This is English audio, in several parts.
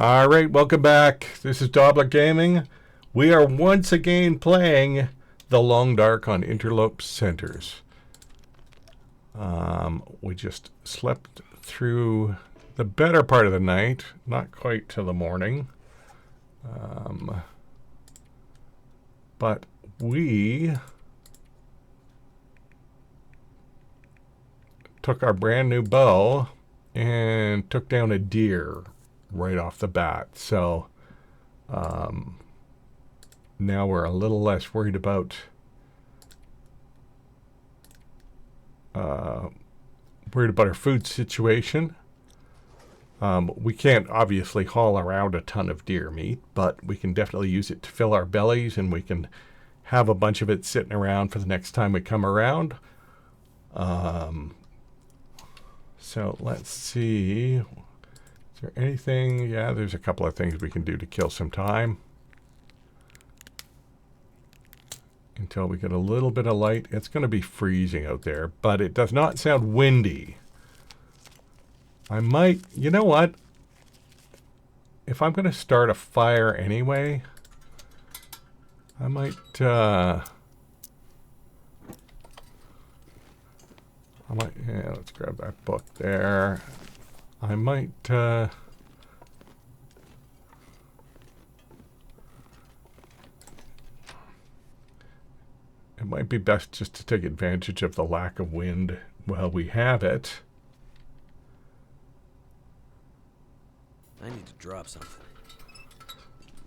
All right, welcome back. This is Dobler Gaming. We are once again playing The Long Dark on Interloper Centers. We just slept through the better part of the night, not quite till the morning. But we took our brand new bow and took down a deer right off the bat. So now we're a little less worried about our food situation. We can't obviously haul around a ton of deer meat, but we can definitely use it to fill our bellies, and we can have a bunch of it sitting around for the next time we come around. So let's see. Is there anything? Yeah, there's a couple of things we can do to kill some time until we get a little bit of light. It's going to be freezing out there, but it does not sound windy. I might, you know what? If I'm going to start a fire anyway, I might, yeah, let's grab that book there. I might, it might be best just to take advantage of the lack of wind while we have it. I need to drop something.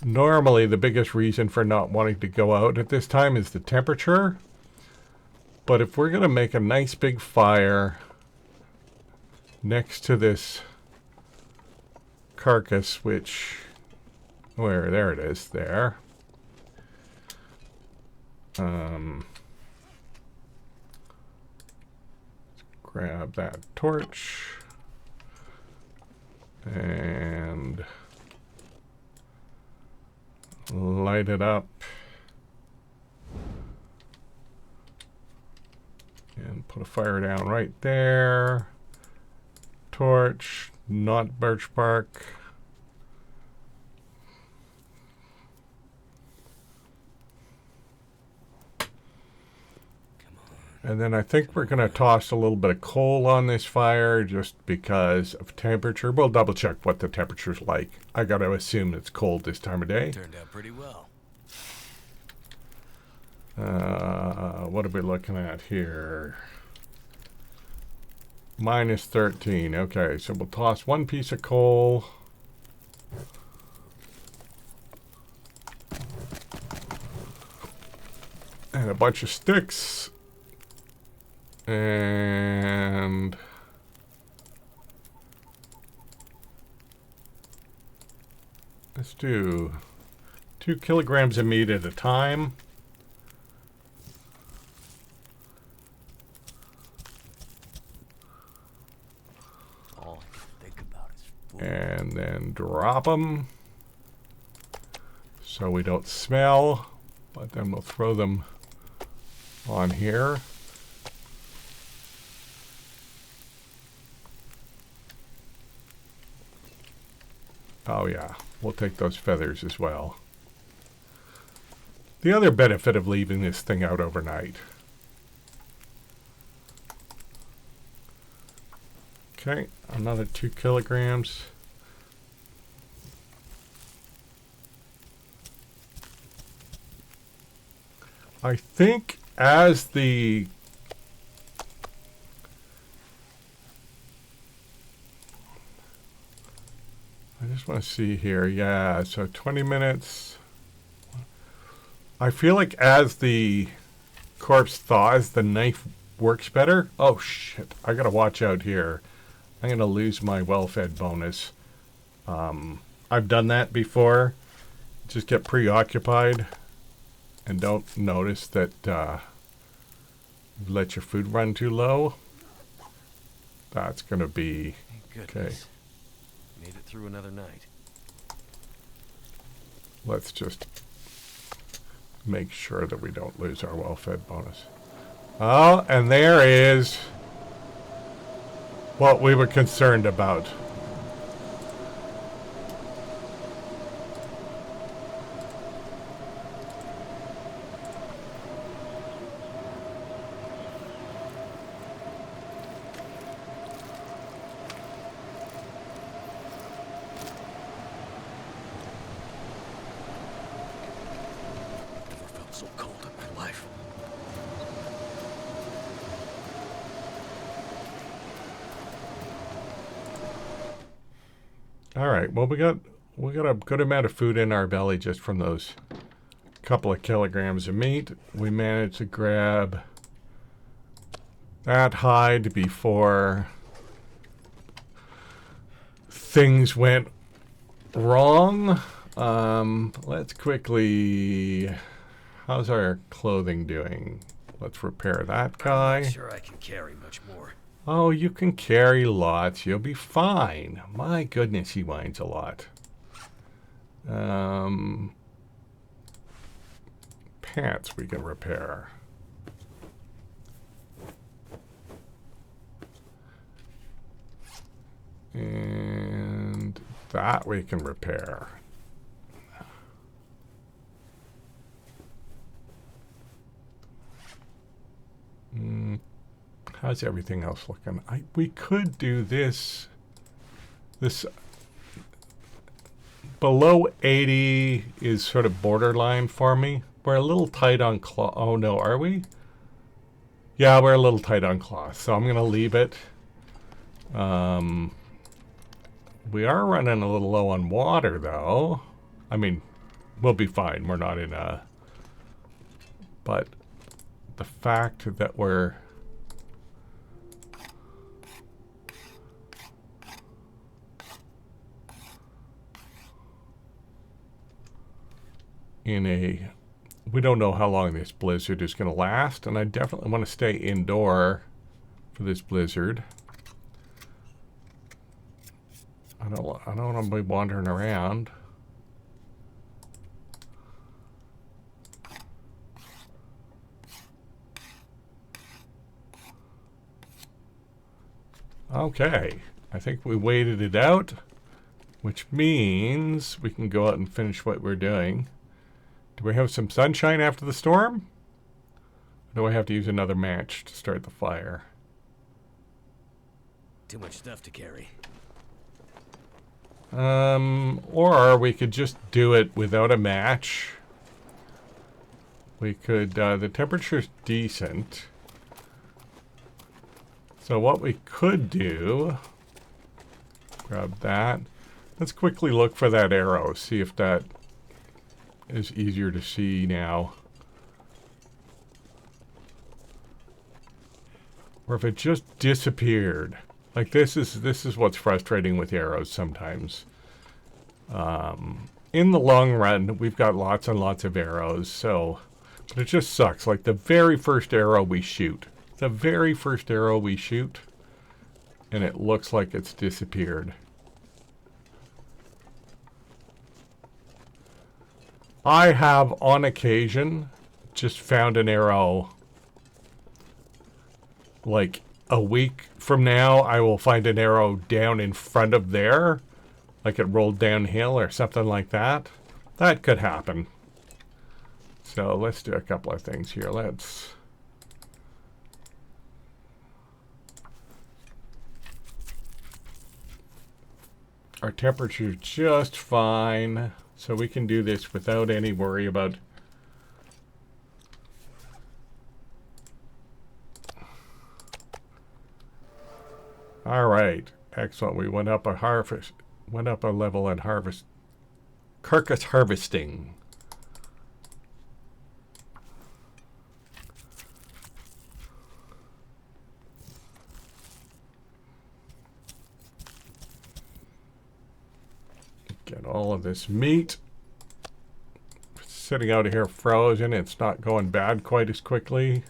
Normally, the biggest reason for not wanting to go out at this time is the temperature. But if we're going to make a nice big fire next to this carcass, which, there it is, there. Grab that torch and light it up and put a fire down right there. Torch, not birch bark. And then I think we're going to toss a little bit of coal on this fire just because of temperature. We'll double check what the temperature's like. I got to assume it's cold this time of day. Turned out pretty well. What are we looking at here? Minus 13. Okay, so we'll toss one piece of coal. And a bunch of sticks. And let's do 2 kilograms of meat at a time. All I can think about is food. And then drop them so we don't smell, but then we'll throw them on here. Oh yeah, we'll take those feathers as well. The other benefit of leaving this thing out overnight. Okay, another 2 kilograms. I think as the I just want to see here. Yeah, so 20 minutes. I feel like as the corpse thaws, the knife works better. Oh, shit. I got to watch out here. I'm going to lose my well-fed bonus. I've done that before. Just get preoccupied and don't notice that you've let your food run too low. That's going to be... Okay. Made it through another night. Let's just make sure that we don't lose our well-fed bonus. Oh, and there is what we were concerned about. so cold in my life. All right. Well, we got a good amount of food in our belly just from those couple of kilograms of meat. We managed to grab that hide before things went wrong. Let's quickly. How's our clothing doing? Let's repair that guy. I'm not sure I can carry much more. Oh, you can carry lots. You'll be fine. My goodness, he whines a lot. Pants we can repair. And that we can repair. How's everything else looking? We could do this. This below 80 is sort of borderline for me. We're a little tight on cloth. Oh no, are we? Yeah, we're a little tight on cloth, so I'm going to leave it. We are running a little low on water, though. I mean, we'll be fine. We're not in a... But the fact that we're... in a... We don't know how long this blizzard is going to last, and I definitely want to stay indoor for this blizzard. I don't want to be wandering around. Okay, I think we waited it out, which means we can go out and finish what we're doing. Do we have some sunshine after the storm? Or do I have to use another match to start the fire? Too much stuff to carry. Or we could just do it without a match. We could, the temperature's decent. So what we could do, grab that. Let's quickly look for that arrow, see if that is easier to see now. Or if it just disappeared. Like this is what's frustrating with arrows sometimes. In the long run, we've got lots and lots of arrows, so but it just sucks. Like the very first arrow we shoot. The very first arrow we shoot, and it looks like it's disappeared. I have, on occasion, just found an arrow. Like a week from now, I will find an arrow down in front of there. Like it rolled downhill or something like that. That could happen. So let's do a couple of things here. Let's... Our temperature's just fine. So we can do this without any worry about... All right, excellent. We went up a level at carcass harvesting. Get all of this meat. It's sitting out here frozen. It's not going bad quite as quickly.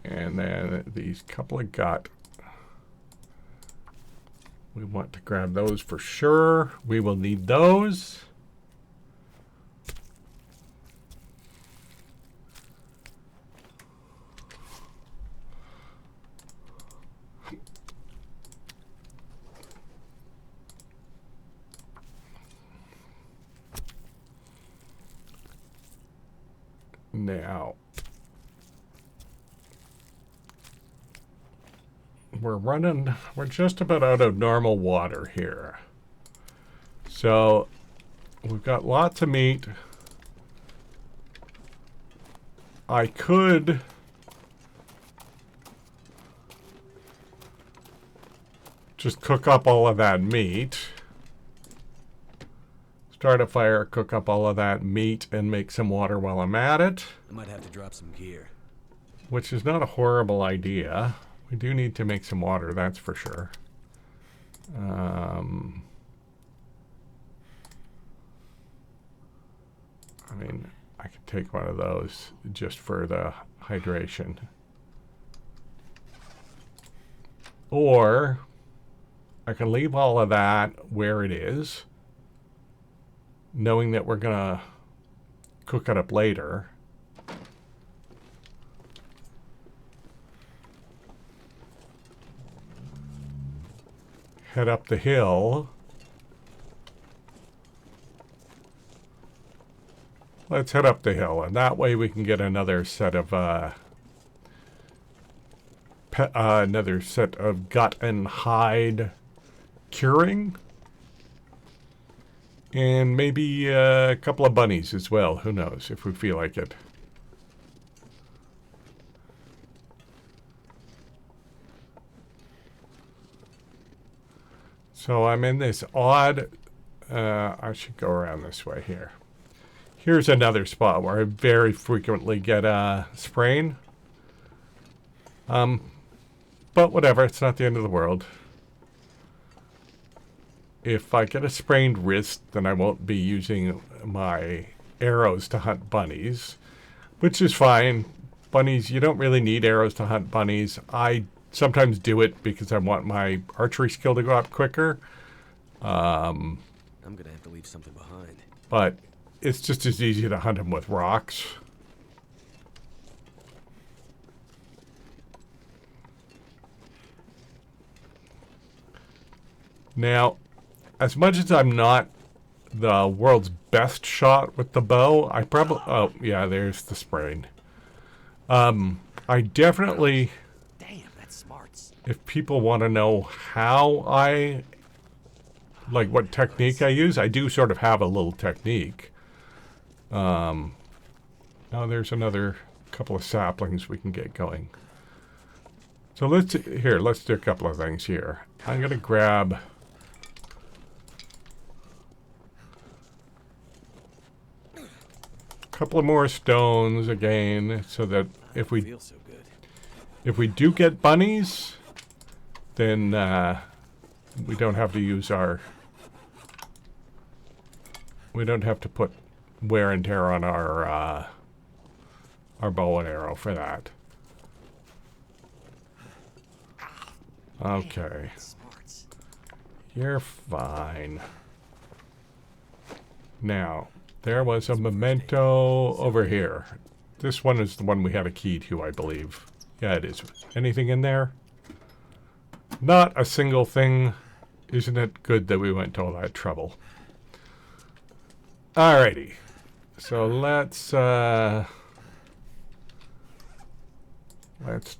And then these couple of gut. We want to grab those for sure. We will need those. Now, we're just about out of normal water here. So, we've got lots of meat. I could just cook up all of that meat. Start a fire, cook up all of that meat, and make some water while I'm at it. I might have to drop some gear. Which is not a horrible idea. We do need to make some water, that's for sure. I mean, I could take one of those just for the hydration. Or I can leave all of that where it is, knowing that we're going to cook it up later. Head up the hill. Let's head up the hill, and that way we can get another set of gut and hide curing, and maybe a couple of bunnies as well. Who knows, if we feel like it. So I'm in this odd, I should go around this way here. Here's another spot where I very frequently get a sprain. But whatever, it's not the end of the world. If I get a sprained wrist, then I won't be using my arrows to hunt bunnies, which is fine. Bunnies, you don't really need arrows to hunt bunnies. I sometimes do it because I want my archery skill to go up quicker. I'm gonna have to leave something behind. But it's just as easy to hunt them with rocks. Now, as much as I'm not the world's best shot with the bow, I probably... Oh, yeah, there's the sprain. I definitely... Damn, that's smarts. If people want to know how I... Like, what technique I use, I do sort of have a little technique. Oh, there's another couple of saplings we can get going. So let's do a couple of things here. I'm going to grab... couple of more stones again, so that if we do get bunnies, then we don't have to use we don't have to put wear and tear on our bow and arrow for that. Okay, you're fine. Now, there was a memento over here. This one is the one we had a key to, I believe. Yeah, it is. Anything in there? Not a single thing. Isn't it good that we went to all that trouble? Alrighty. So let's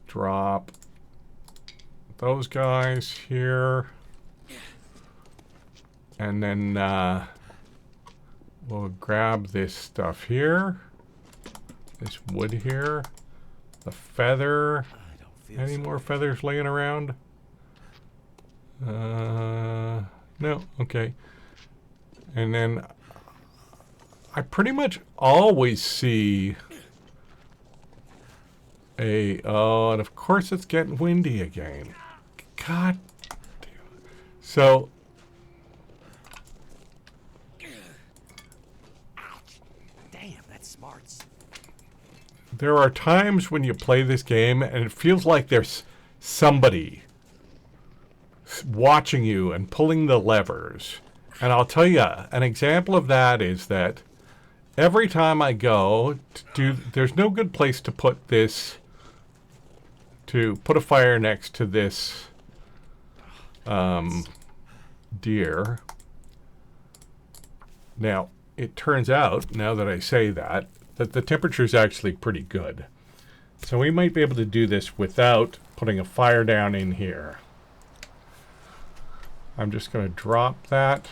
drop those guys here. And then we'll grab this stuff here. This wood here. The feather. Any more feathers laying around? No. Okay. And then I pretty much always see oh, and of course it's getting windy again. God damn. So there are times when you play this game and it feels like there's somebody watching you and pulling the levers. And I'll tell you, an example of that is that every time I go to do, there's no good place to put this, to put a fire next to this deer. Now, it turns out, now that I say that that the temperature is actually pretty good. So we might be able to do this without putting a fire down in here. I'm just going to drop that.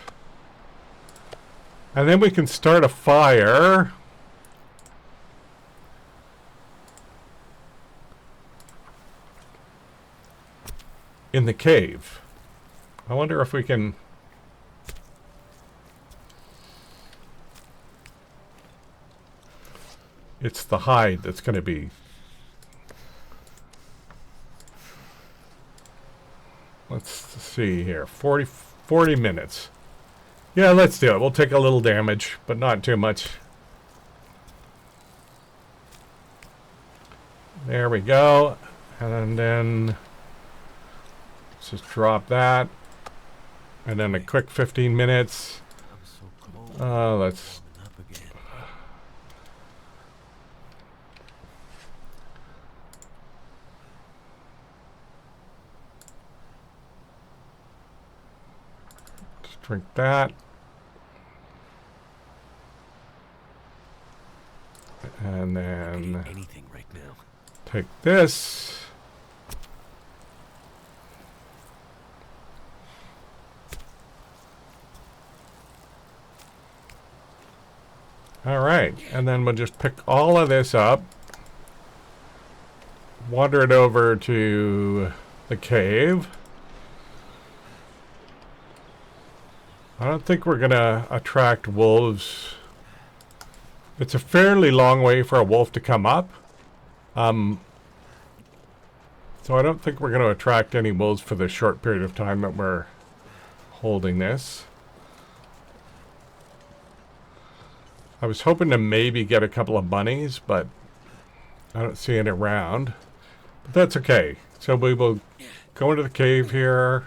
And then we can start a fire. In the cave. I wonder if we can... It's the hide that's going to be... Let's see here. 40 minutes. Yeah, let's do it. We'll take a little damage, but not too much. There we go. And then... Let's just drop that. And then a quick 15 minutes. I'm so cold. Let's... Warming up again. Just drink that. And I then can eat anything right now. take this. All right, and then we'll just pick all of this up, wander it over to the cave. I don't think we're gonna attract wolves. It's a fairly long way for a wolf to come up. So I don't think we're gonna attract any wolves for the short period of time that we're holding this. I was hoping to maybe get a couple of bunnies, but I don't see any around. But that's okay. So we will go into the cave here.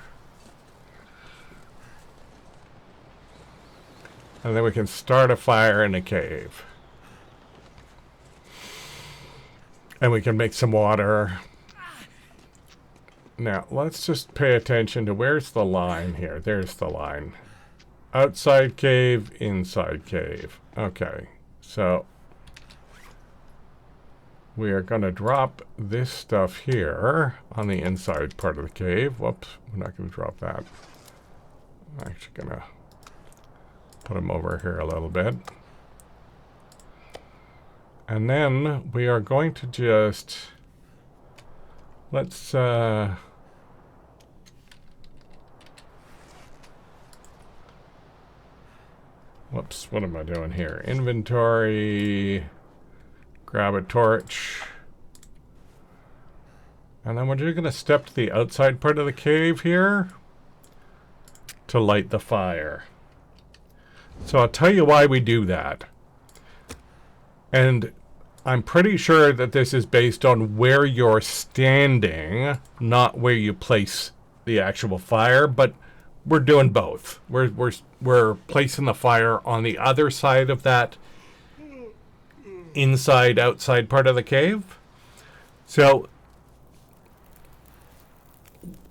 And then we can start a fire in the cave. And we can make some water. Now, let's just pay attention to where's the line here. There's the line. Outside cave, inside cave. Okay, so we are going to drop this stuff here on the inside part of the cave. Whoops, we're not going to drop that. I'm actually going to put them over here a little bit. And then we are going to just... Let's... Whoops, what am I doing here? Inventory, grab a torch. And then we're just going to step to the outside part of the cave here to light the fire. So I'll tell you why we do that. And I'm pretty sure that this is based on where you're standing, not where you place the actual fire, but we're doing both. We're placing the fire on the other side of that inside outside part of the cave. So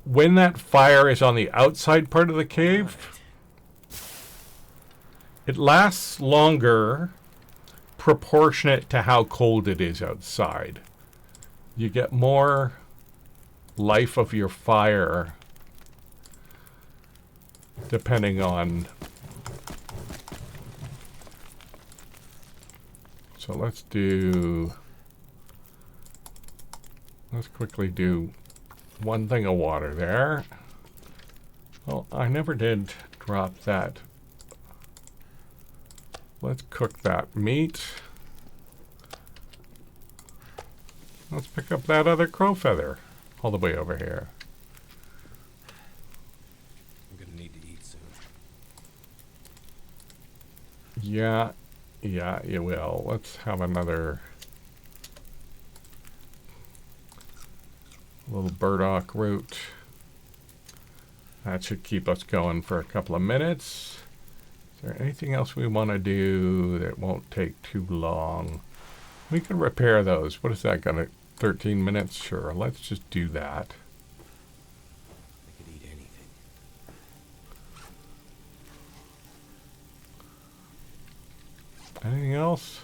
when that fire is on the outside part of the cave, it lasts longer proportionate to how cold it is outside. You get more life of your fire depending on... So let's quickly do one thing of water there. Well, I never did drop that. Let's cook that meat. Let's pick up that other crow feather all the way over here. Yeah, you will. Let's have another little burdock root. That should keep us going for a couple of minutes. Is there anything else we want to do that won't take too long? We can repair those. What is that gonna... 13 minutes? Sure, let's just do that. I could eat anything. Anything else?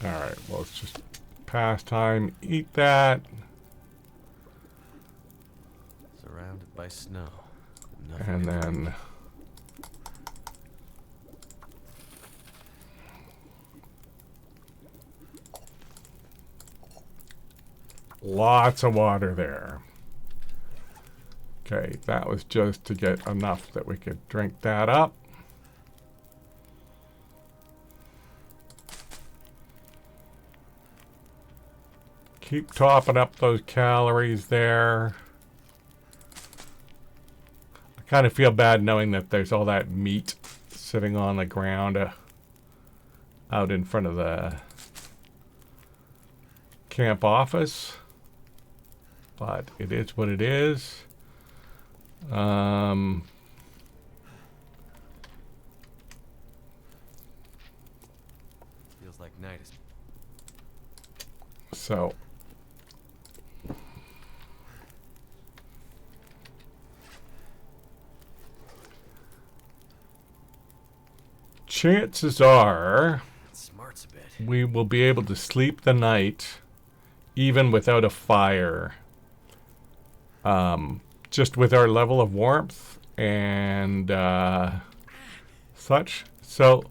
Alright, well, it's just past time. Eat that. Surrounded by snow. And then... lots of water there. Okay, that was just to get enough that we could drink that up. Keep topping up those calories there. I kind of feel bad knowing that there's all that meat sitting on the ground out in front of the camp office. But it is what it is. Feels like night is. So chances are Smarts a bit. we will be able to sleep the night even without a fire. Just with our level of warmth and such. So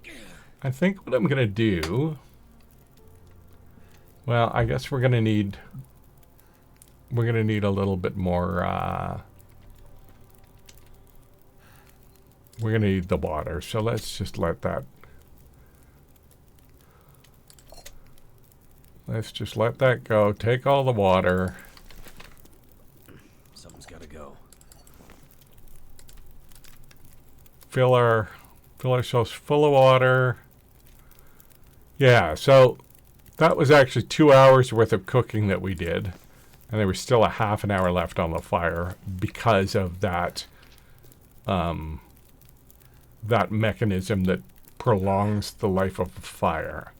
I think what I'm going to do, well, I guess we're going to need a little bit more, we're going to need the water. So let's just let that, go. Take all the water. Something's gotta go. Fill ourselves full of water. Yeah, so that was actually 2 hours worth of cooking that we did. And there was still a half an hour left on the fire because of that that mechanism that prolongs the life of the fire.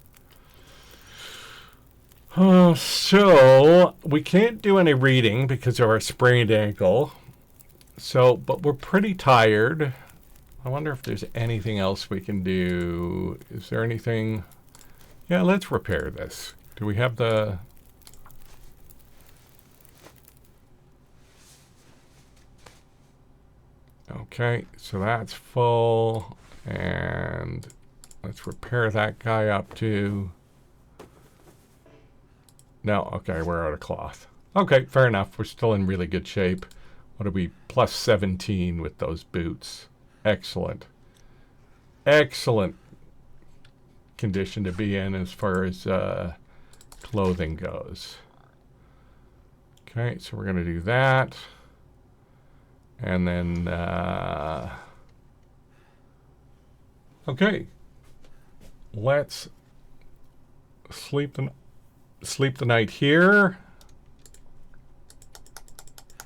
So we can't do any reading because of our sprained ankle. So, but we're pretty tired. I wonder if there's anything else we can do. Is there anything? Yeah, let's repair this. Do we have the... Okay, so that's full. And let's repair that guy up too. No, okay, we're out of cloth. Okay, fair enough. We're still in really good shape. What are we? Plus 17 with those boots. Excellent. Excellent condition to be in as far as clothing goes. Okay, so we're going to do that. And then... okay. Let's sleep the night here.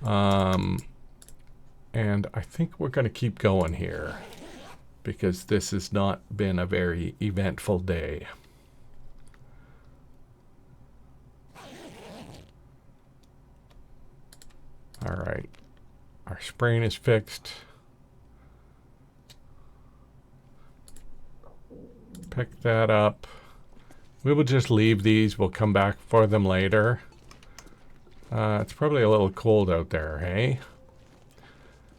And I think we're going to keep going here because this has not been a very eventful day. All right. Our sprain is fixed. Pick that up. We will just leave these. We'll come back for them later. It's probably a little cold out there, hey?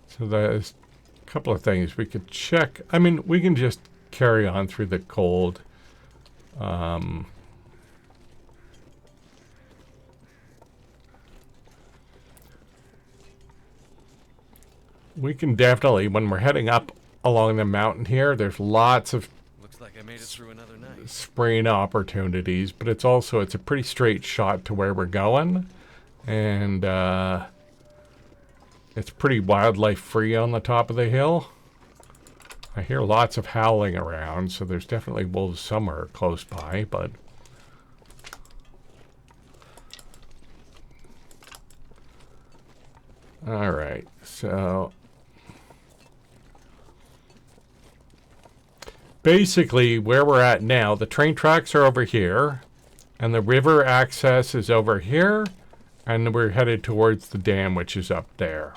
So there's a couple of things we could check. I mean, we can just carry on through the cold. We can definitely, when we're heading up along the mountain here, there's lots of Looks like I made it through another night. sprain opportunities, but it's a pretty straight shot to where we're going. And it's pretty wildlife free on the top of the hill. I hear lots of howling around, so there's definitely wolves somewhere close by, but... Alright, so... basically, where we're at now, the train tracks are over here, and the river access is over here, and we're headed towards the dam, which is up there.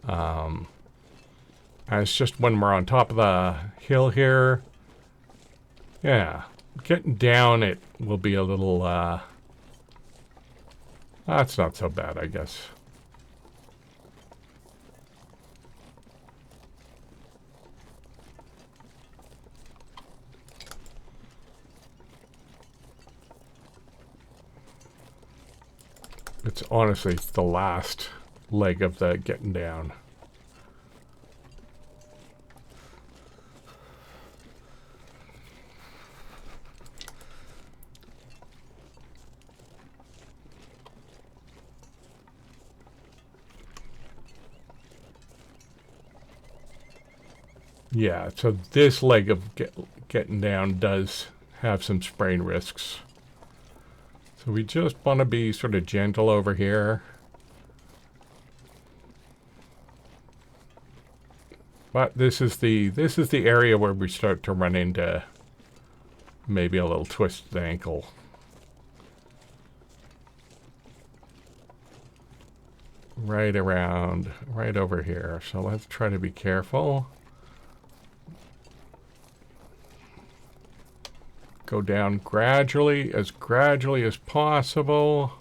And it's just when we're on top of the hill here. Yeah, getting down it will be a little, that's not so bad, I guess. It's honestly the last leg of the getting down. Yeah, so this leg of getting down does have some sprain risks. So we just want to be sort of gentle over here. But this is the area where we start to run into maybe a little twisted ankle. Right around, right over here. So let's try to be careful. Go down gradually as possible.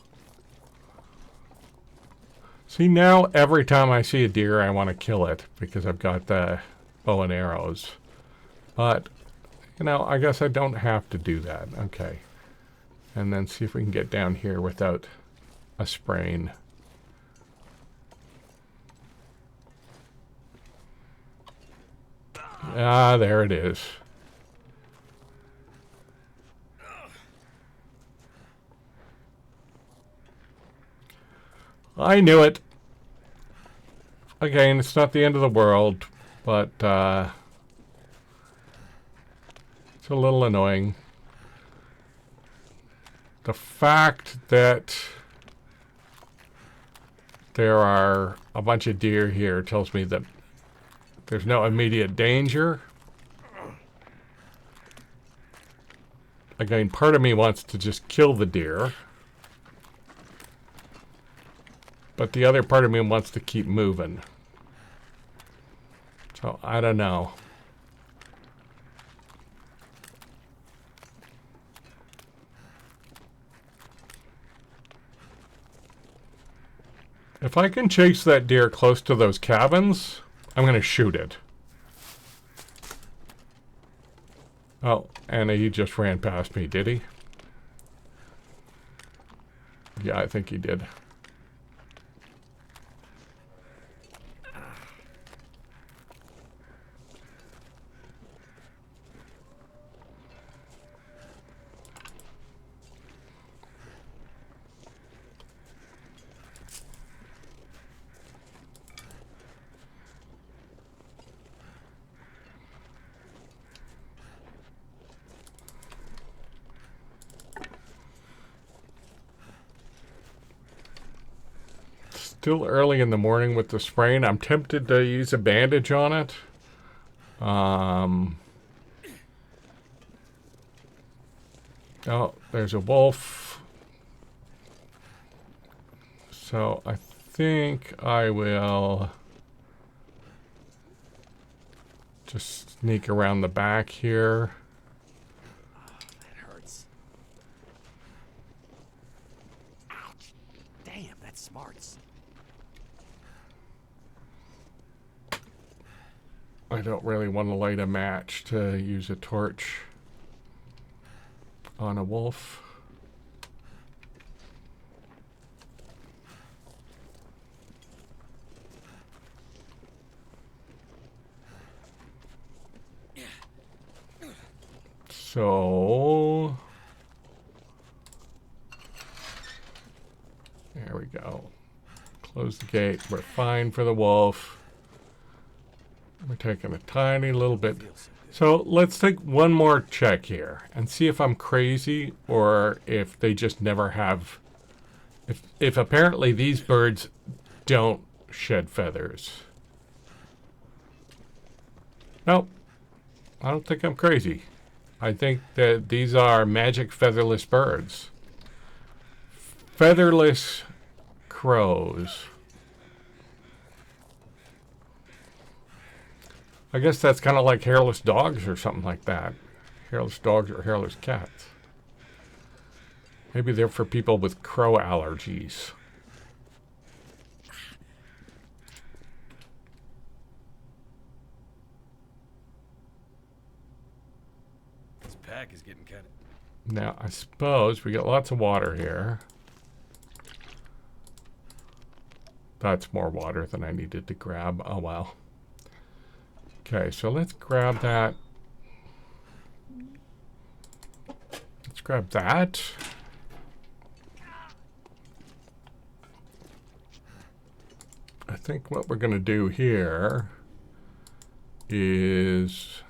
See, now every time I see a deer, I want to kill it because I've got the bow and arrows. But, you know, I guess I don't have to do that. Okay. And then see if we can get down here without a sprain. Ah, there it is. I knew it. Again, it's not the end of the world, but it's a little annoying. The fact that there are a bunch of deer here tells me that there's no immediate danger. Again, part of me wants to just kill the deer. But the other part of me wants to keep moving. So, I don't know. If I can chase that deer close to those cabins, I'm going to shoot it. Oh, and he just ran past me, did he? Yeah, I think he did. Still early in the morning with the sprain. I'm tempted to use a bandage on it. Oh, there's a wolf. So I think I will just sneak around the back here. That hurts. Ouch. Damn, that smarts. I don't really want to light a match to use a torch on a wolf. So there we go. Close the gate. We're fine for the wolf. We're taking a tiny little bit. So let's take one more check here and see if I'm crazy or if they just never have. If apparently these birds don't shed feathers. Nope. I don't think I'm crazy. I think that these are magic featherless birds. Featherless crows. I guess that's kind of like hairless dogs or something like that. hairless dogs or hairless cats. Maybe they're for people with crow allergies. This pack is getting kind of... Now, I suppose we got lots of water here. That's more water than I needed to grab. Oh, well. Okay, so let's grab that. Let's grab that. I think what we're going to do here is...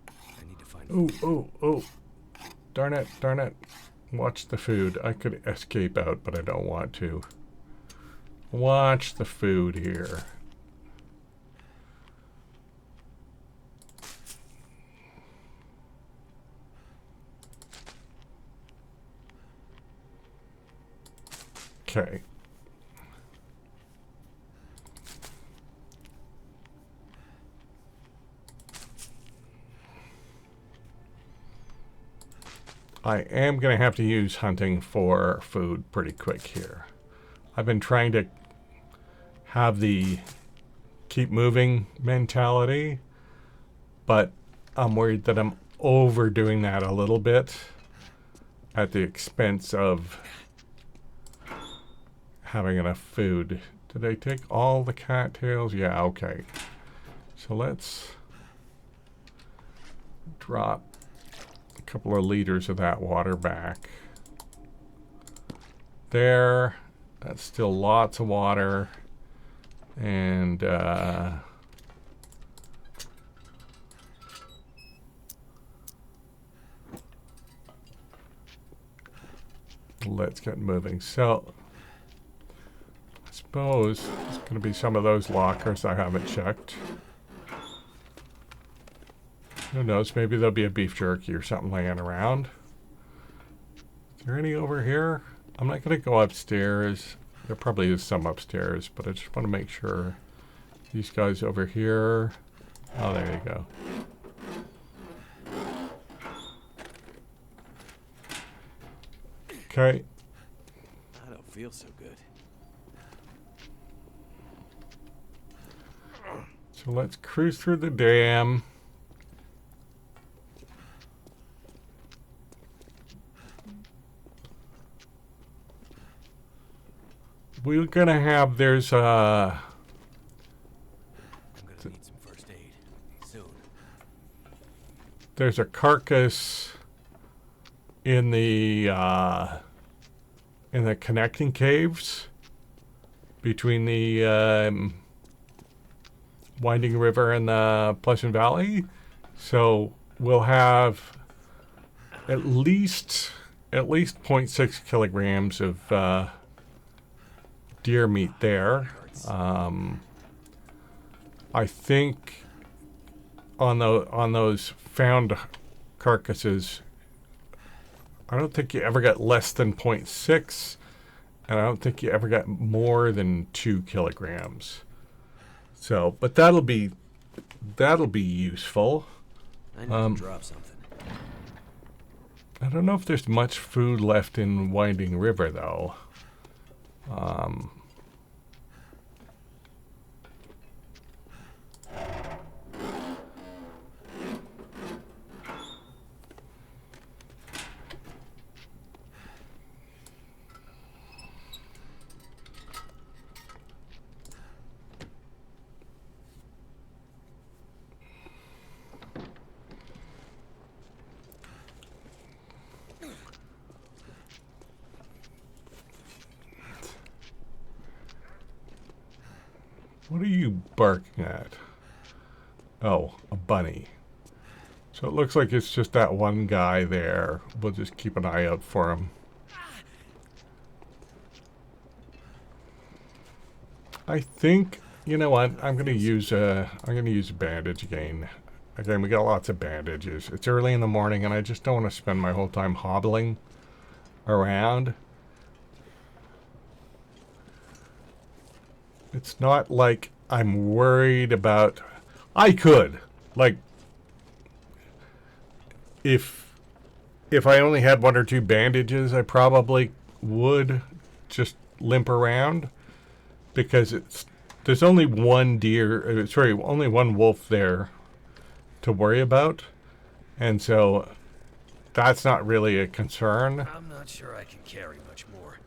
I need to find... Oh. Darn it. Watch the food. I could escape out, but I don't want to. Watch the food here. Okay. I am going to have to use hunting for food pretty quick here. I've been trying to have the keep moving mentality, but I'm worried that I'm overdoing that a little bit at the expense of having enough food. Did I take all the cattails? Yeah, okay. So let's drop a couple of liters of that water back. There. That's still lots of water. And let's get moving. So I suppose it's going to be some of those lockers I haven't checked. Who knows? Maybe there'll be a beef jerky or something laying around. Is there any over here? I'm not going to go upstairs. There probably is some upstairs, but I just want to make sure. These guys over here. Oh, there you go. Okay. I don't feel so good. So let's cruise through the dam. We're gonna have, there's I'm gonna need some first aid soon. there's a carcass in the connecting caves between the Winding River and the Pleasant Valley. So we'll have at least 0.6 kilograms of deer meat there. I think on those found carcasses, I don't think you ever got less than 0.6, and I don't think you ever got more than 2 kilograms. So, but that'll be useful. I need to drop something. I don't know if there's much food left in Winding River though. What are you barking at? Oh, a bunny. So it looks like it's just that one guy there. We'll just keep an eye out for him. I think, you know what? I'm gonna use a bandage again. Again, we got lots of bandages. It's early in the morning and I just don't want to spend my whole time hobbling around. It's not like I'm worried about... I could like, if I only had 1 or 2 bandages, I probably would just limp around, because there's only one deer, sorry, only one wolf there to worry about, and so that's not really a concern. I'm not sure I can carry much more.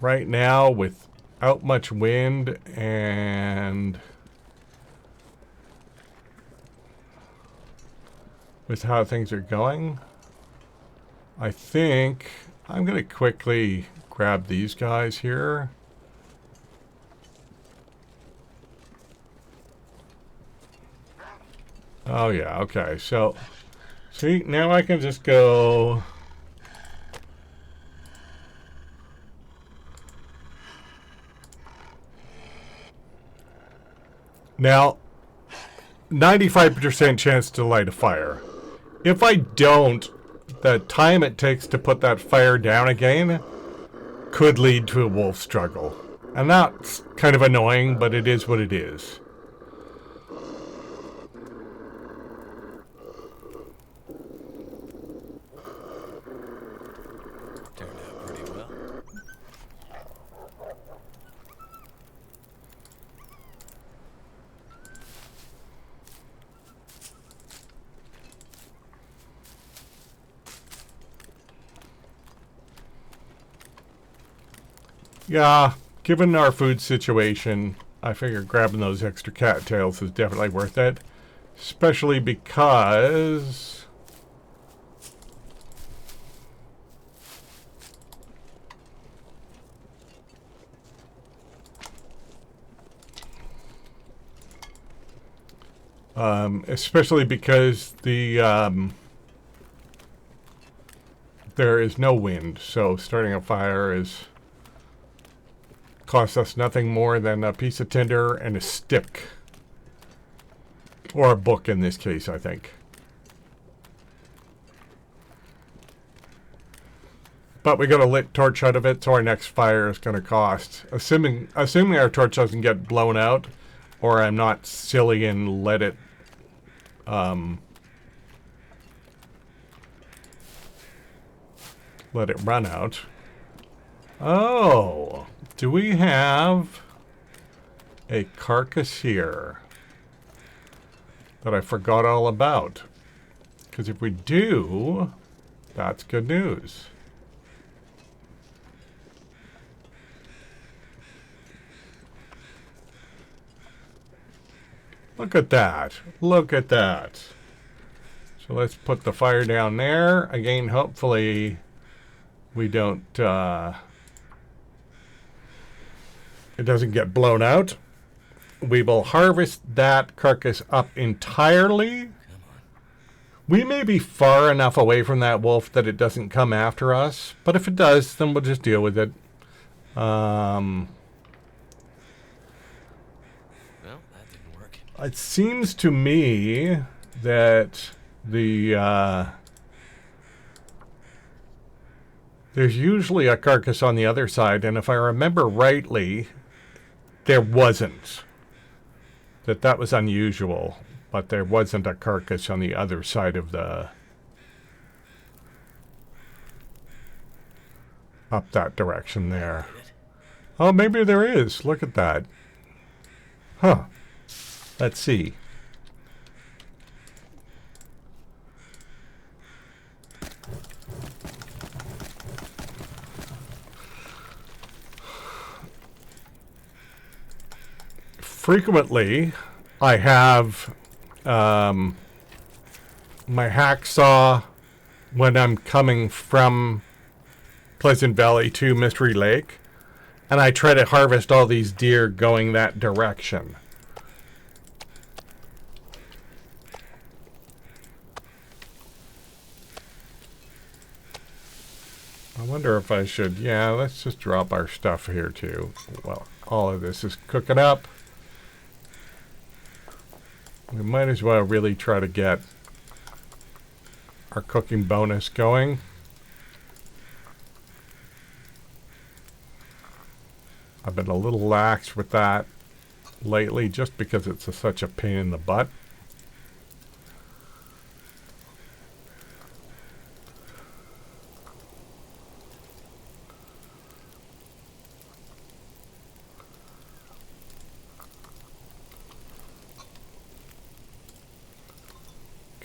Right now, without much wind and with how things are going, I think I'm going to quickly grab these guys here. Oh yeah, okay. So, see, now I can just go... Now, 95% chance to light a fire. If I don't, the time it takes to put that fire down again could lead to a wolf struggle. And that's kind of annoying, but it is what it is. Turned out pretty well. Yeah, given our food situation, I figure grabbing those extra cattails is definitely worth it. Especially because... especially because there is no wind, so starting a fire costs us nothing more than a piece of tinder and a stick. Or a book in this case, I think. But we got a lit torch out of it, so our next fire is going to cost, assuming our torch doesn't get blown out, or I'm not silly and let it run out. Oh, do we have a carcass here that I forgot all about? Because if we do, that's good news. Look at that. Look at that. So let's put the fire down there. Again, hopefully we don't... it doesn't get blown out. We will harvest that carcass up entirely. We may be far enough away from that wolf that it doesn't come after us. But if it does, then we'll just deal with it. Well, that didn't work. It seems to me that there's usually a carcass on the other side, and if I remember rightly, there wasn't. That was unusual, but there wasn't a carcass on the other side of the... up that direction there. Oh, maybe there is. Look at that. Huh. Let's see. Frequently, I have my hacksaw when I'm coming from Pleasant Valley to Mystery Lake, and I try to harvest all these deer going that direction. I wonder if I should... Yeah, let's just drop our stuff here too. Well, all of this is cooking up. We might as well really try to get our cooking bonus going. I've been a little lax with that lately just because it's such a pain in the butt.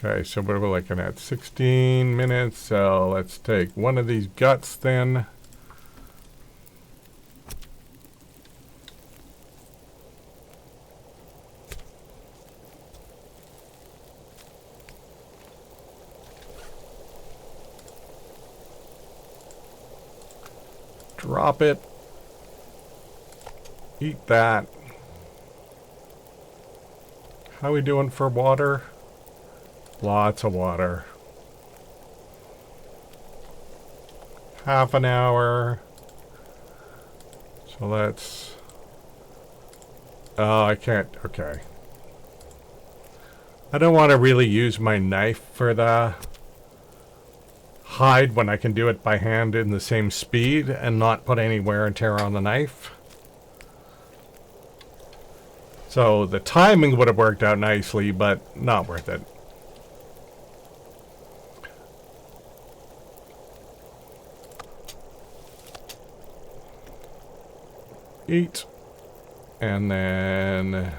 Okay, so what are we looking at? 16 minutes. So let's take one of these guts then. Drop it. Eat that. How are we doing for water? Lots of water. Half an hour. So let's... Oh, I can't. Okay. I don't want to really use my knife for the hide when I can do it by hand in the same speed and not put any wear and tear on the knife. So the timing would have worked out nicely, but not worth it. Eat. And then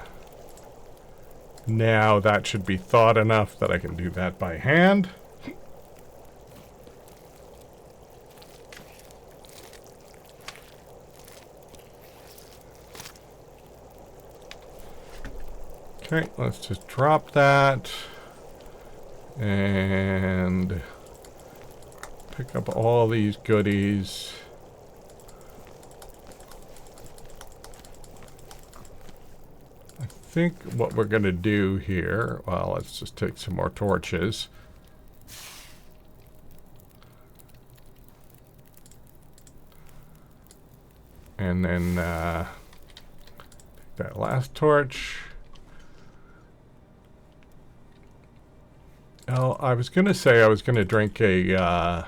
now that should be thawed enough that I can do that by hand. Okay, let's just drop that and pick up all these goodies. I think what we're going to do here, well, let's just take some more torches. And then take that last torch. Oh, I was going to say I was going to drink a...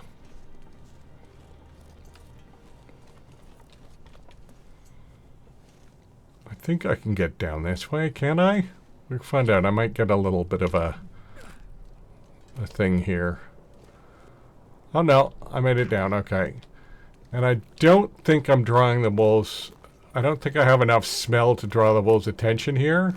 I think I can get down this way, can I? We'll find out. I might get a little bit of a thing here. Oh, no. I made it down. Okay. And I don't think I'm drawing the wolves... I don't think I have enough smell to draw the wolves' attention here.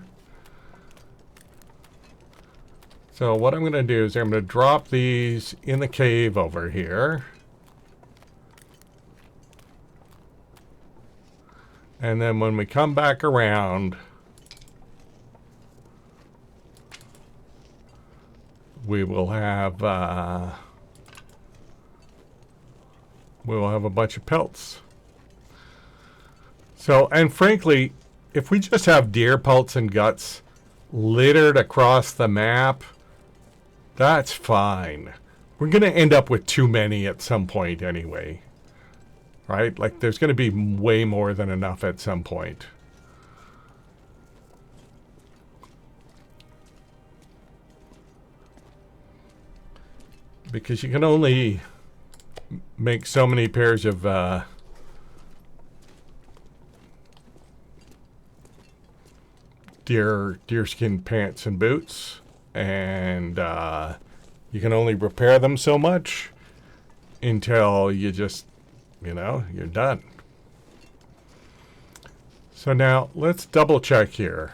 So what I'm going to do is I'm going to drop these in the cave over here. And then when we come back around, we will have a bunch of pelts. So, and frankly, if we just have deer pelts and guts littered across the map, that's fine. We're going to end up with too many at some point anyway. Right? Like, there's going to be way more than enough at some point. Because you can only make so many pairs of deerskin pants and boots. And you can only repair them so much until you just, you know, you're done. So now let's double check here.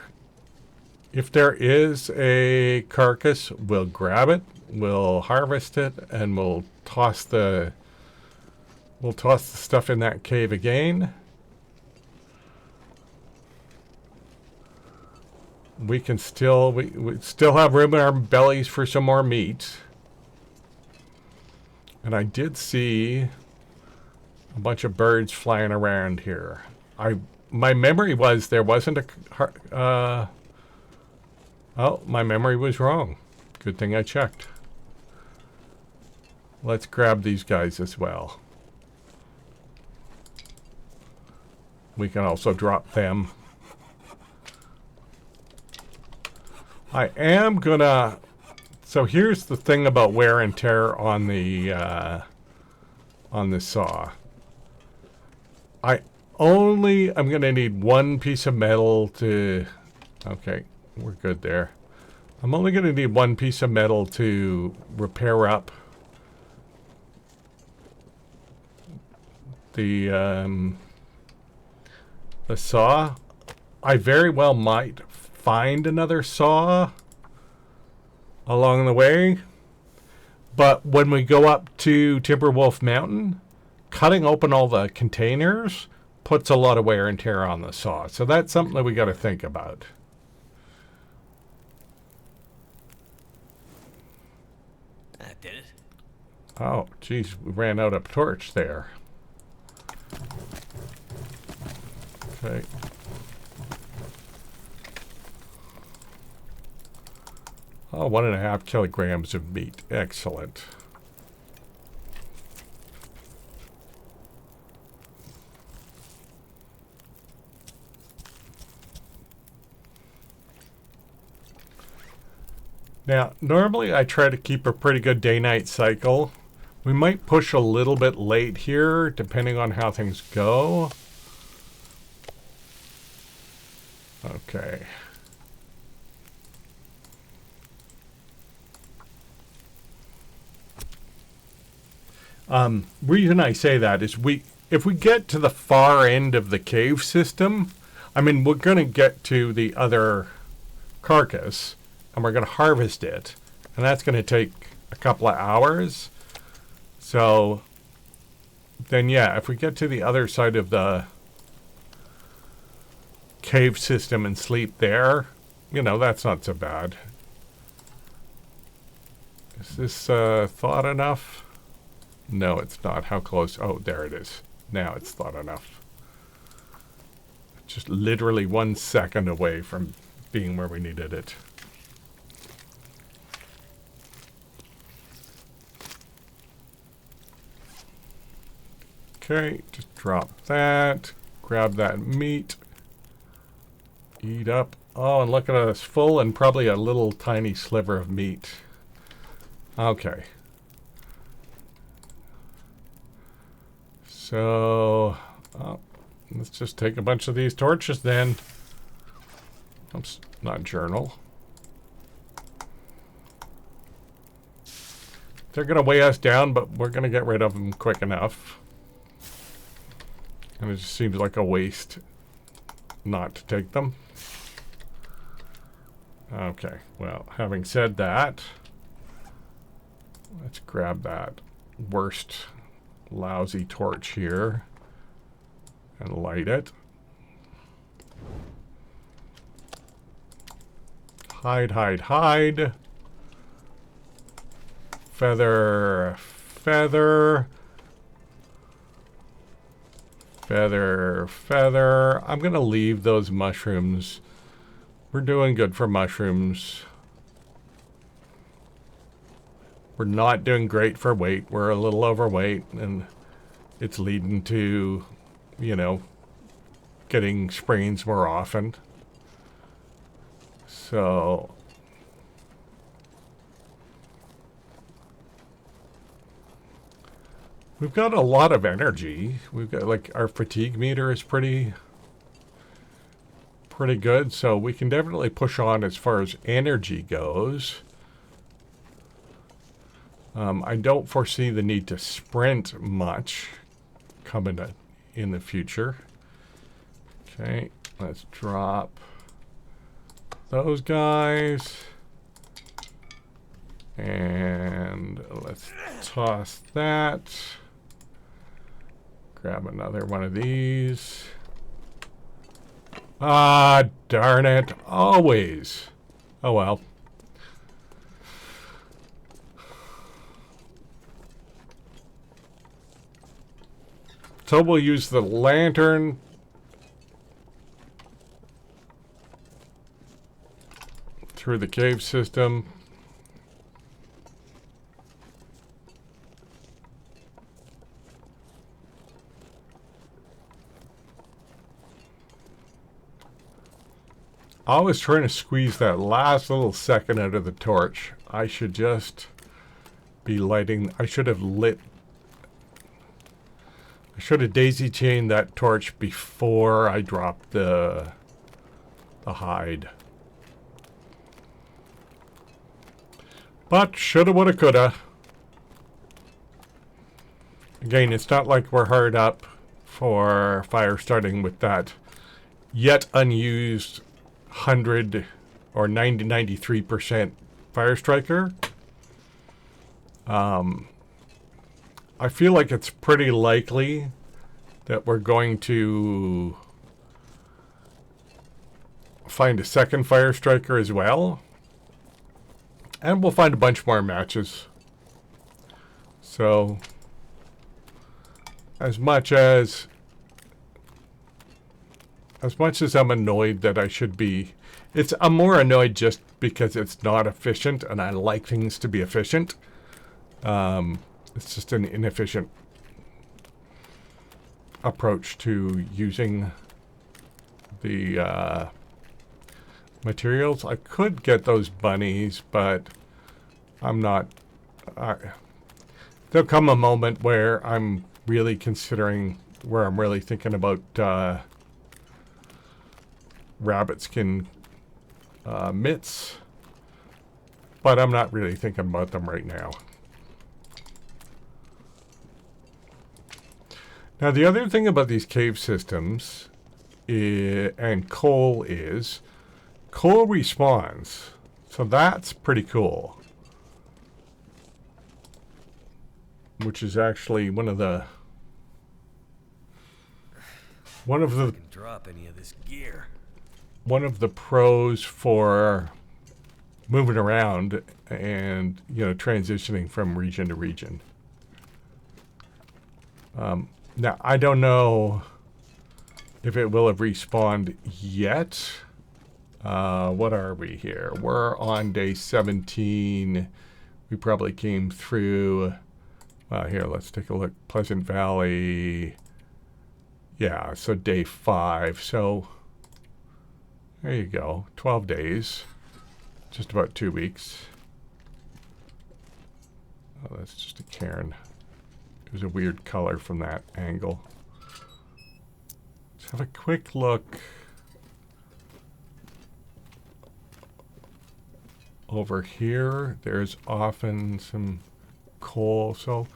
If there is a carcass, we'll grab it, we'll harvest it, and we'll toss the stuff in that cave again. We can still, we still have room in our bellies for some more meat. And I did see a bunch of birds flying around here. My memory was there wasn't a, oh, my memory was wrong. Good thing I checked. Let's grab these guys as well. We can also drop them. I am gonna... So here's the thing about wear and tear on the saw. I'm gonna need one piece of metal to... Okay, we're good there. I'm only gonna need one piece of metal to repair up the saw. I very well might find another saw along the way, but when we go up to Timberwolf Mountain, cutting open all the containers puts a lot of wear and tear on the saw. So that's something that we got to think about. That did it. Oh, geez, we ran out of torch there. Okay. Oh, 1.5 kilograms of meat. Excellent. Now, normally I try to keep a pretty good day-night cycle. We might push a little bit late here, depending on how things go. Okay. Reason I say that is if we get to the far end of the cave system, I mean, we're going to get to the other carcass, and we're going to harvest it, and that's going to take a couple of hours. So then, yeah, if we get to the other side of the cave system and sleep there, you know, that's not so bad. Is this thought enough? No, it's not. How close? Oh, there it is. Now it's thought enough. Just literally 1 second away from being where we needed it. Okay, just drop that. Grab that meat. Eat up. Oh, and look at us, full and probably a little tiny sliver of meat. Okay. So, let's just take a bunch of these torches then. Oops, not journal. They're going to weigh us down, but we're going to get rid of them quick enough. And it just seems like a waste not to take them. Okay, well, having said that, let's grab that worst lousy torch here and light it. Hide, hide, hide. Feather, feather. Feather, feather. I'm going to leave those mushrooms. We're doing good for mushrooms. We're not doing great for weight. We're a little overweight, and it's leading to, you know, getting sprains more often. So we've got a lot of energy. We've got, like, our fatigue meter is pretty good, so we can definitely push on as far as energy goes. I don't foresee the need to sprint much coming in the future. Okay, let's drop those guys. And let's toss that. Grab another one of these. Ah, darn it. Always. Oh well. So we'll use the lantern through the cave system. always trying to squeeze that last little second out of the torch. I should just be lighting. I should have daisy chained that torch before I dropped the hide. But shoulda, woulda, coulda. Again, it's not like we're hard up for fire starting with that yet unused 100 or 93% fire striker. I feel like it's pretty likely that we're going to find a second fire striker as well. And we'll find a bunch more matches. So, as much as I'm annoyed that I should be, I'm more annoyed just because it's not efficient, and I like things to be efficient. It's just an inefficient approach to using the materials. I could get those bunnies, but I'm not. There'll come a moment where I'm really thinking about rabbit skin mitts, but I'm not really thinking about them right now. Now, the other thing about these cave systems and coal respawns. So that's pretty cool. Which is actually one of the Can drop any of this gear. One of the pros for moving around and, transitioning from region to region. Now, I don't know if it will have respawned yet. What are we here? We're on day 17. We probably came through. Here, let's take a look. Pleasant Valley. Yeah, so day 5. So, there you go. 12 days. Just about 2 weeks. Oh, that's just a cairn. It was a weird color from that angle. Let's have a quick look over here. There's often some coal, so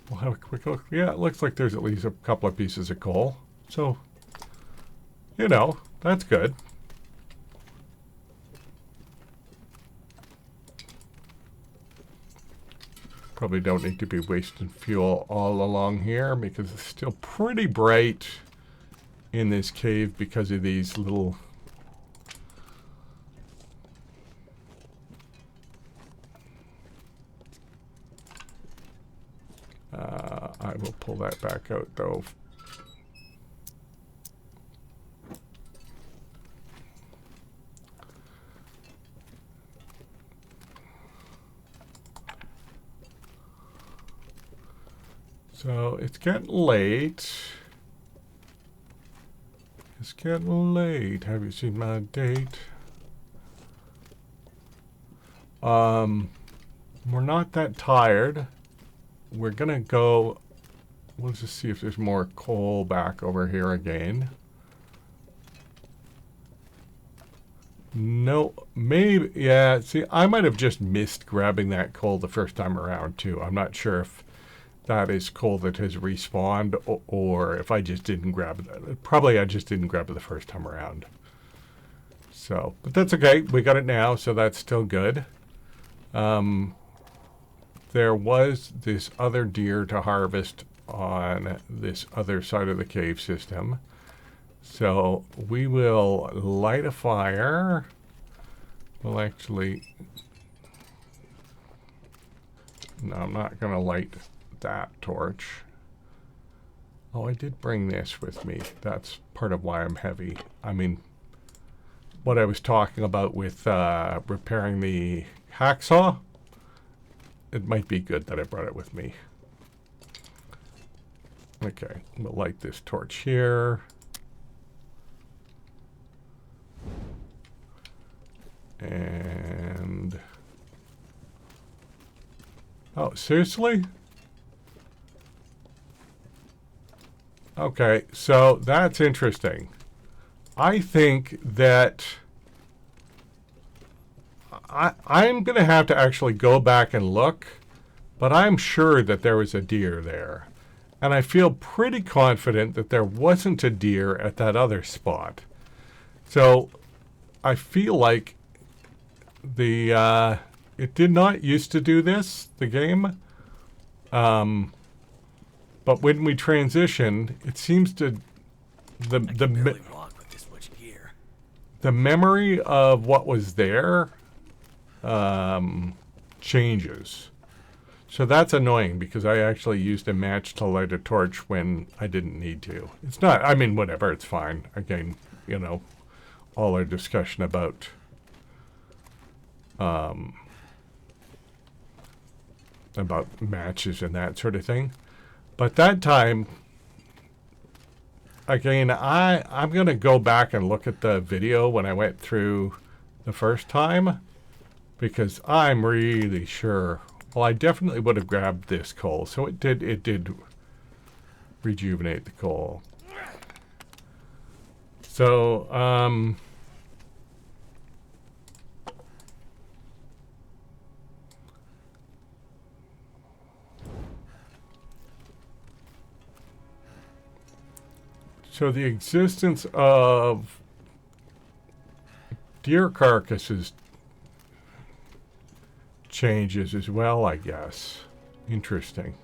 we'll have a quick look. Yeah, it looks like there's at least a couple of pieces of coal. So, that's good. Probably don't need to be wasting fuel all along here because it's still pretty bright in this cave because of these little I will pull that back out though. So it's getting late. It's getting late. Have you seen my date? We're not that tired. We're gonna go. Let's just see if there's more coal back over here again. No, maybe. Yeah, see, I might have just missed grabbing that coal the first time around too. I'm not sure if that is coal that has respawned, or if I just didn't grab it. Probably I just didn't grab it the first time around. So, but that's okay. We got it now, so that's still good. There was this other deer to harvest on this other side of the cave system. So we will light a fire. We'll actually... No, I'm not going to light that torch. Oh, I did bring this with me. That's part of why I'm heavy. I mean, what I was talking about with repairing the hacksaw, it might be good that I brought it with me. Okay, we'll light this torch here. And... Oh, seriously? Okay, so that's interesting. I think that I'm going to have to actually go back and look, but I'm sure that there was a deer there. And I feel pretty confident that there wasn't a deer at that other spot. So I feel like it did not used to do this, the game. But when we transitioned, it seems to the walk with this much gear. the memory of what was there changes. So that's annoying because I actually used a match to light a torch when I didn't need to. It's not, I mean, whatever, it's fine. Again, you know, all our discussion about matches and that sort of thing. But that time, again, I'm going to go back and look at the video when I went through the first time because I'm really sure. Well, I definitely would have grabbed this coal, so it did rejuvenate the coal. So, so the existence of deer carcasses changes as well, I guess. Interesting.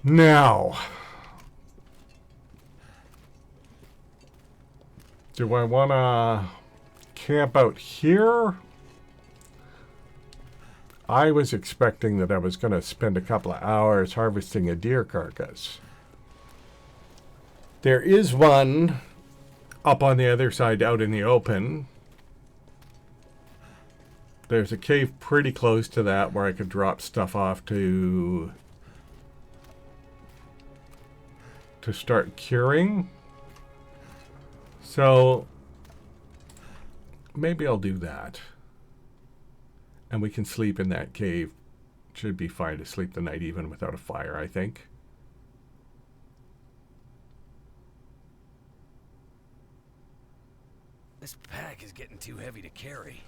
Now, do I want to camp out here? I was expecting that I was going to spend a couple of hours harvesting a deer carcass. There is one up on the other side out in the open. There's a cave pretty close to that where I could drop stuff off to start curing. So maybe I'll do that. And we can sleep in that cave. Should be fine to sleep the night even without a fire, I think. This pack is getting too heavy to carry.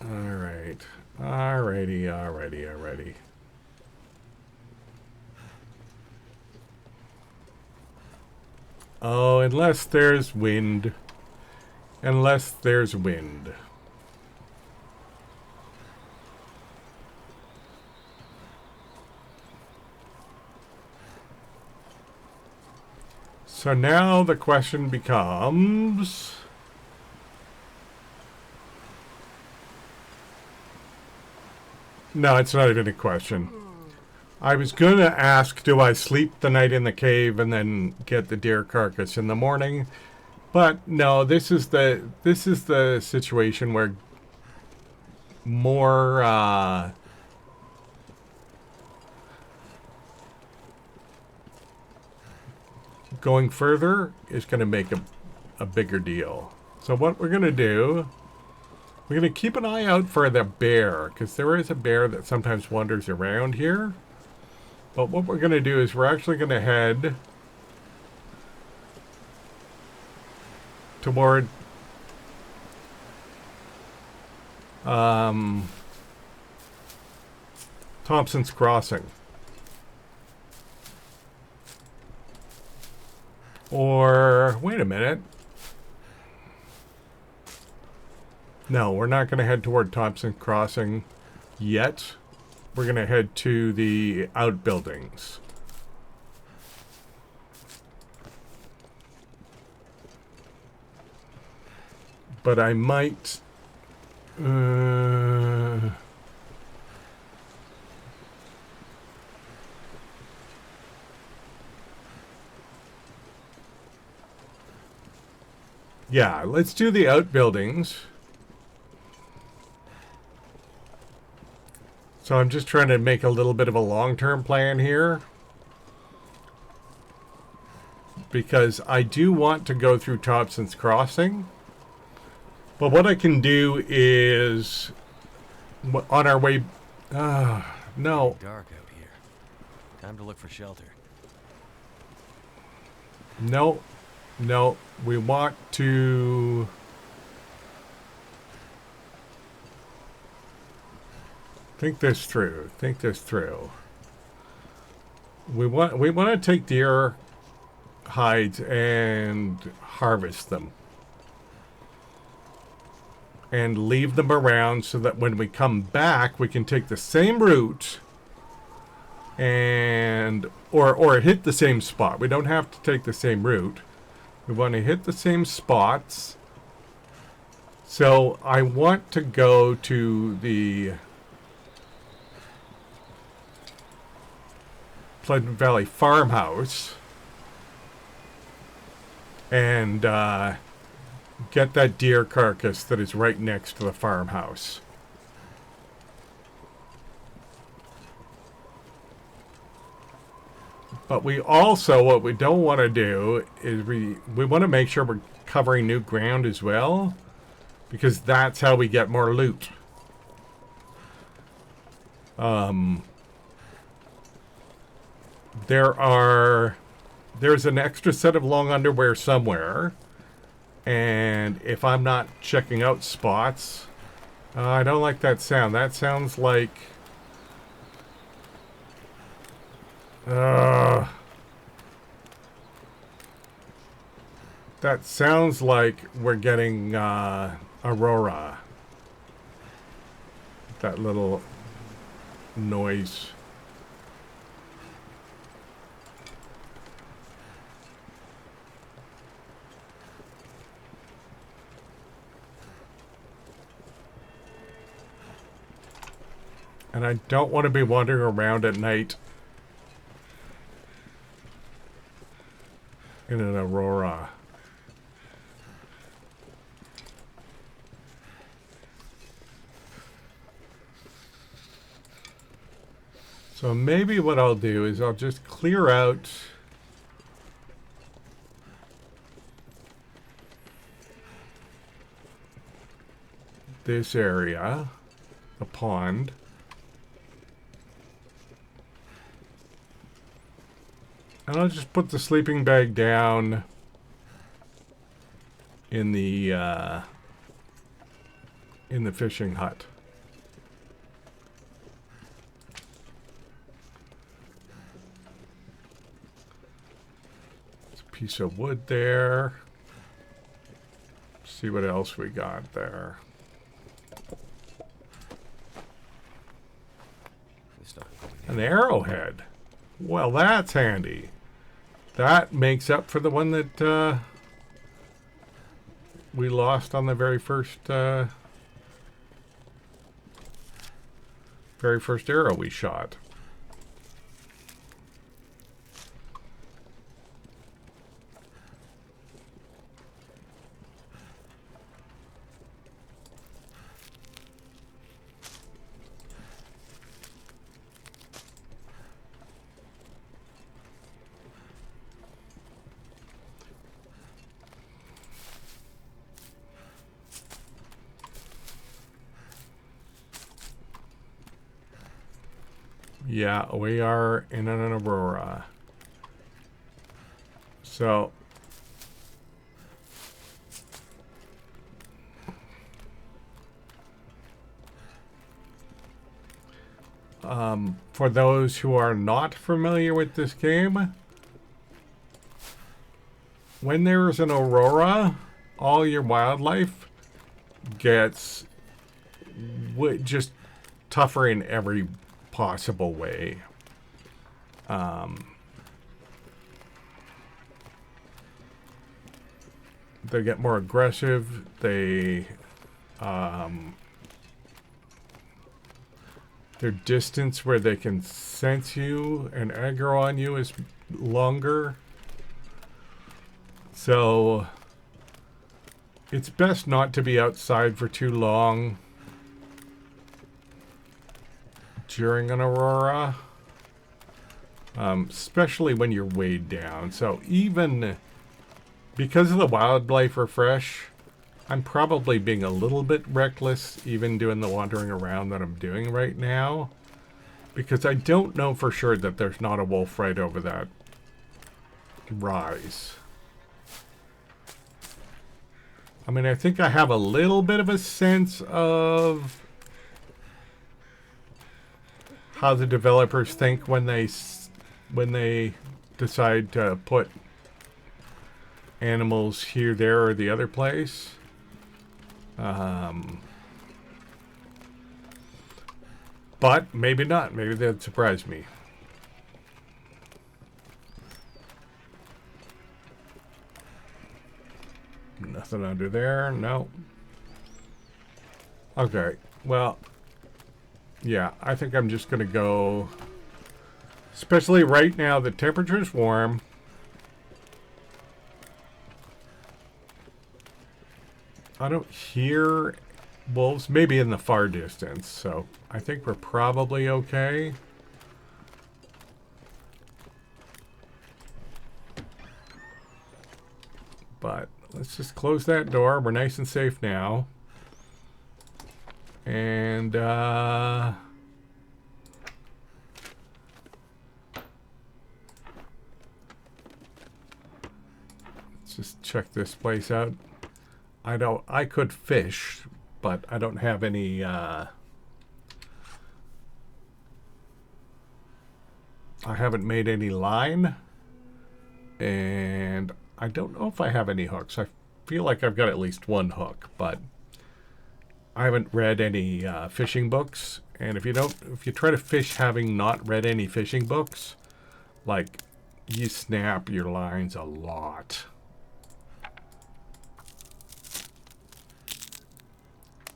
Alright. Alrighty. Oh, unless there's wind. Unless there's wind. So now the question becomes... No, it's not even a question. I was going to ask, do I sleep the night in the cave and then get the deer carcass in the morning? But no, this is the situation where more going further is going to make a bigger deal. So what we're going to do, we're going to keep an eye out for the bear, because there is a bear that sometimes wanders around here. But what we're going to do is we're actually going to head toward Thompson's Crossing. Or, wait a minute. No, we're not going to head toward Thompson's Crossing yet. We're going to head to the outbuildings. But I might... yeah, let's do the outbuildings. So I'm just trying to make a little bit of a long-term plan here. because I do want to go through Thompson's Crossing. But what I can do is, on our way... no. Dark out here. Time to look for shelter. No. No. We want to... Think this through. Think this through. We want to take deer hides and harvest them. And leave them around so that when we come back, we can take the same route and or hit the same spot. We don't have to take the same route. We want to hit the same spots. So I want to go to the Pleasant Valley farmhouse and get that deer carcass that is right next to the farmhouse. But we also, what we don't want to do is we want to make sure we're covering new ground as well, because that's how we get more loot. There's an extra set of long underwear somewhere, and if I'm not checking out spots, I don't like that sound. That sounds like that sounds like we're getting Aurora. That little noise. And I don't want to be wandering around at night in an Aurora. So maybe what I'll do is I'll just clear out this area, the pond. And I'll just put the sleeping bag down in the fishing hut. There's a piece of wood there. See what else we got there. An arrowhead. Well, that's handy. That makes up for the one that we lost on the very first arrow we shot. Yeah, we are in an Aurora. So for those who are not familiar with this game, when there is an Aurora, all your wildlife gets just tougher in every possible way. They get more aggressive. They their distance where they can sense you and aggro on you is longer. So it's best not to be outside for too long during an Aurora. especially when you're weighed down. So even because of the wildlife refresh, I'm probably being a little bit reckless even doing the wandering around that I'm doing right now. Because I don't know for sure that there's not a wolf right over that rise. I mean, I think I have a little bit of a sense of how the developers think when they decide to put animals here, there, or the other place. But maybe not. Maybe that'd surprise me. Nothing under there. No. Okay. Well, yeah, I think I'm just going to go. Especially right now, the temperature's warm. I don't hear wolves, maybe in the far distance, so I think we're probably okay. But let's just close that door. We're nice and safe now. And let's just check this place out. I could fish, but I don't have any I haven't made any line, and I don't know if I have any hooks. I feel like I've got at least one hook, but I haven't read any fishing books. And if you try to fish having not read any fishing books, like, you snap your lines a lot.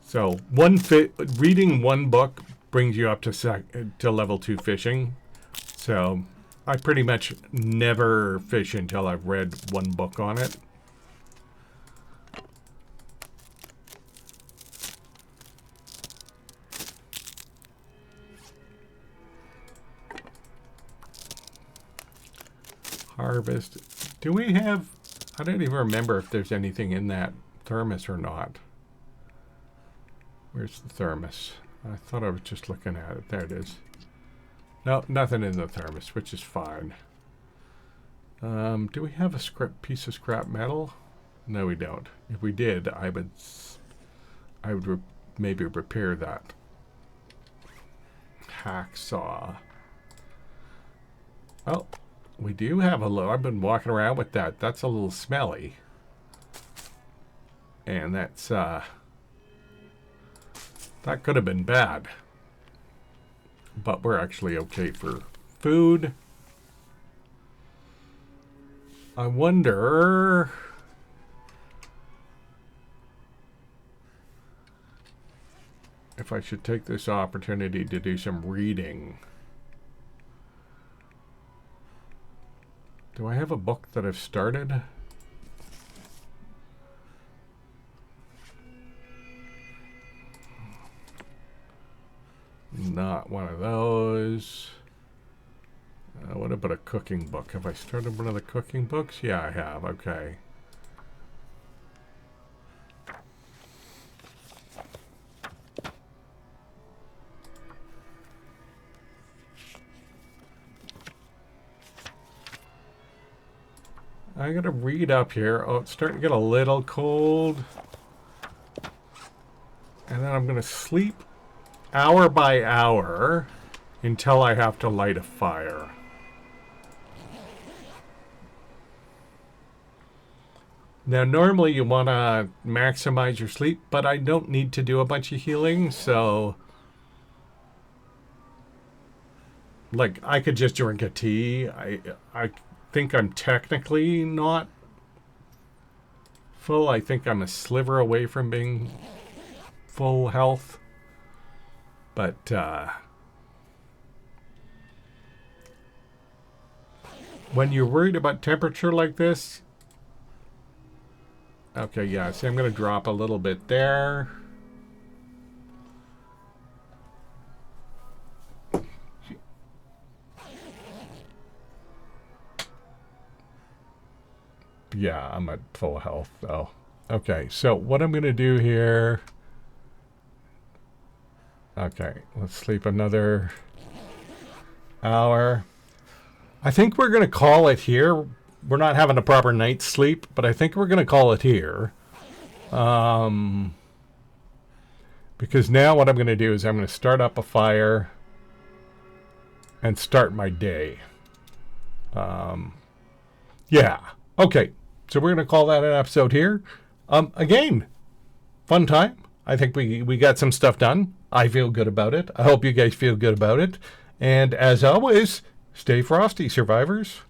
So reading one book brings you up to level 2 fishing. So I pretty much never fish until I've read one book on it. Harvest. Do we have... I don't even remember if there's anything in that thermos or not. Where's the thermos? I thought I was just looking at it. There it is. No, nothing in the thermos, which is fine. Do we have a piece of scrap metal? No, we don't. If we did, I would maybe repair that. Hacksaw. Oh, we do have a little. I've been walking around with that. That's a little smelly. And that's, that could have been bad. But we're actually okay for food. I wonder... if I should take this opportunity to do some reading. Do I have a book that I've started? Not one of those. What about a cooking book? Have I started one of the cooking books? Yeah, I have. Okay. I gotta read up here. Oh, it's starting to get a little cold. And then I'm gonna sleep hour by hour until I have to light a fire. Now, normally you want to maximize your sleep, but I don't need to do a bunch of healing, so... like, I could just drink a tea. I think I'm technically not full. I think I'm a sliver away from being full health. But, when you're worried about temperature like this... okay, yeah, see, I'm going to drop a little bit there. Yeah, I'm at full health, though. Okay, so what I'm going to do here... Okay, let's sleep another hour. I think we're going to call it here. We're not having a proper night's sleep, but I think we're going to call it here. Because now what I'm going to do is I'm going to start up a fire and start my day. Yeah. Okay. So we're going to call that an episode here. Again, fun time. I think we got some stuff done. I feel good about it. I hope you guys feel good about it. And as always, stay frosty, survivors.